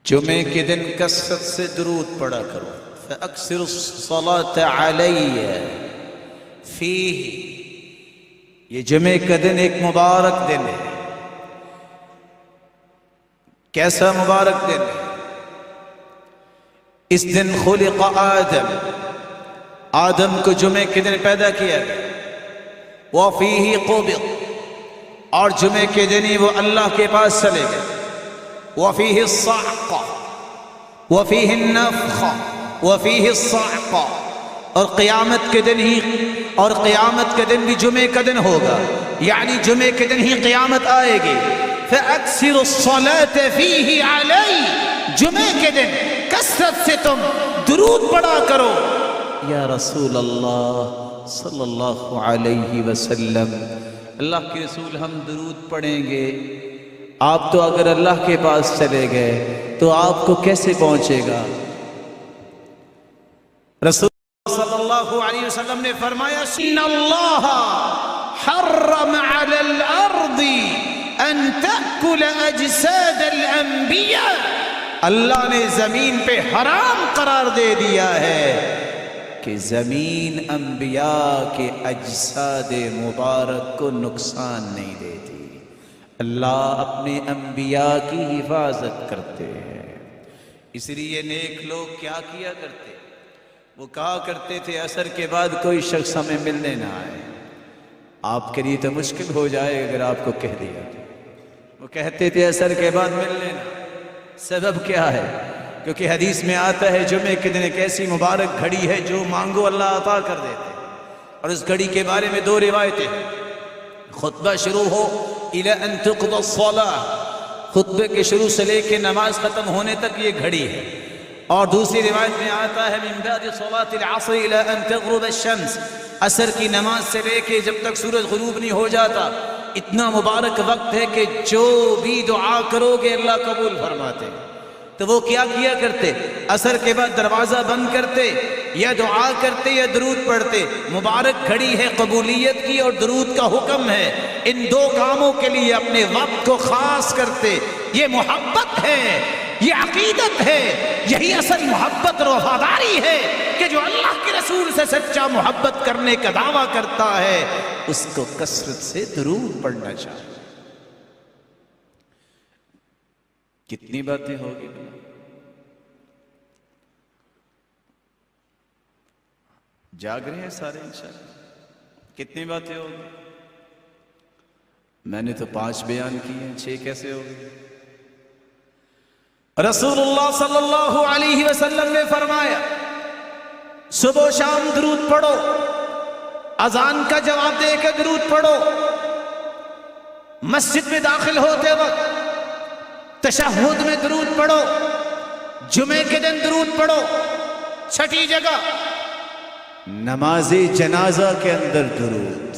جمعے کے دن کثرت سے درود پڑھا کرو. فَأَكْثِرُ الصَّلَاةَ عَلَيَّ فِيهِ. یہ جمعے کا دن ایک مبارک دن ہے. کیسا مبارک دن ہے؟ اس دن خلق آدم کو جمعے کے دن پیدا کیا گیا. وَفِيهِ قُبِض. اور جمعے کے دن ہی وہ اللہ کے پاس چلے گئے. وَفِيهِ الصَّعْقَ وَفِيهِ النَّفْخَ وَفِيهِ الصَّعْقَ. اور قیامت کے دن بھی جمعے کا دن ہوگا، یعنی جمعے کے دن ہی قیامت آئے گی. فَأَكْثِرُ الصَّلَاةَ فِيهِ عَلَيْهِ. جمعے کے دن کثرت سے تم درود پڑھا کرو. یا رسول اللہ صلی اللہ علیہ وسلم، اللہ کے رسول ہم درود پڑھیں گے، آپ تو اگر اللہ کے پاس چلے گئے تو آپ کو کیسے پہنچے گا؟ رسول اللہ صلی اللہ علیہ وسلم نے فرمایا ان اللہ حرم علی الارض ان تأکل اجساد الانبیاء. اللہ نے زمین پہ حرام قرار دے دیا ہے کہ زمین انبیاء کے اجساد مبارک کو نقصان نہیں دیتی. اللہ اپنے انبیاء کی حفاظت کرتے ہیں. اس لیے نیک لوگ کیا کیا کرتے؟ وہ کہا کرتے تھے عصر کے بعد کوئی شخص ہمیں ملنے نہ آئے. آپ کے لیے تو مشکل ہو جائے اگر آپ کو کہہ دیا. وہ کہتے تھے عصر کے بعد ملنے نہ. سبب کیا ہے؟ کیونکہ حدیث میں آتا ہے جمعے کے دن ایک ایسی مبارک گھڑی ہے جو مانگو اللہ عطا کر دیتے. اور اس گھڑی کے بارے میں دو روایتیں ہیں. خطبہ شروع ہو الی ان تقضى الصلاة، خطبے کے شروع سے لے کے نماز ختم ہونے تک یہ گھڑی ہے. اور دوسری روایت میں آتا ہے من بعد صلاة العصر الی ان تغرب الشمس، عصر کی نماز سے لے کے جب تک سورج غروب نہیں ہو جاتا اتنا مبارک وقت ہے کہ جو بھی دعا کرو گے اللہ قبول فرماتے. تو وہ کیا کیا کرتے؟ عصر کے بعد دروازہ بند کرتے، یا دعا کرتے یا درود پڑھتے. مبارک گھڑی ہے قبولیت کی اور درود کا حکم ہے. ان دو کاموں کے لیے اپنے وقت کو خاص کرتے. یہ محبت ہے، یہ عقیدت ہے. یہی اصل محبت اور وفاداری ہے کہ جو اللہ کے رسول سے سچا محبت کرنے کا دعویٰ کرتا ہے اس کو کثرت سے درود پڑھنا چاہیے. کتنی باتیں ہوگی؟ جاگ رہے ہیں سارے انشاءاللہ؟ کتنی باتیں ہوگی؟ میں نے تو 5 بیان کی ہیں، 6 کیسے ہوگی؟ رسول اللہ صلی اللہ علیہ وسلم نے فرمایا صبح و شام درود پڑھو. اذان کا جواب دے کے درود پڑھو. مسجد میں داخل ہوتے وقت تشہد میں درود پڑھو. جمعے کے دن درود پڑھو. 6ٹھی جگہ نماز جنازہ کے اندر درود.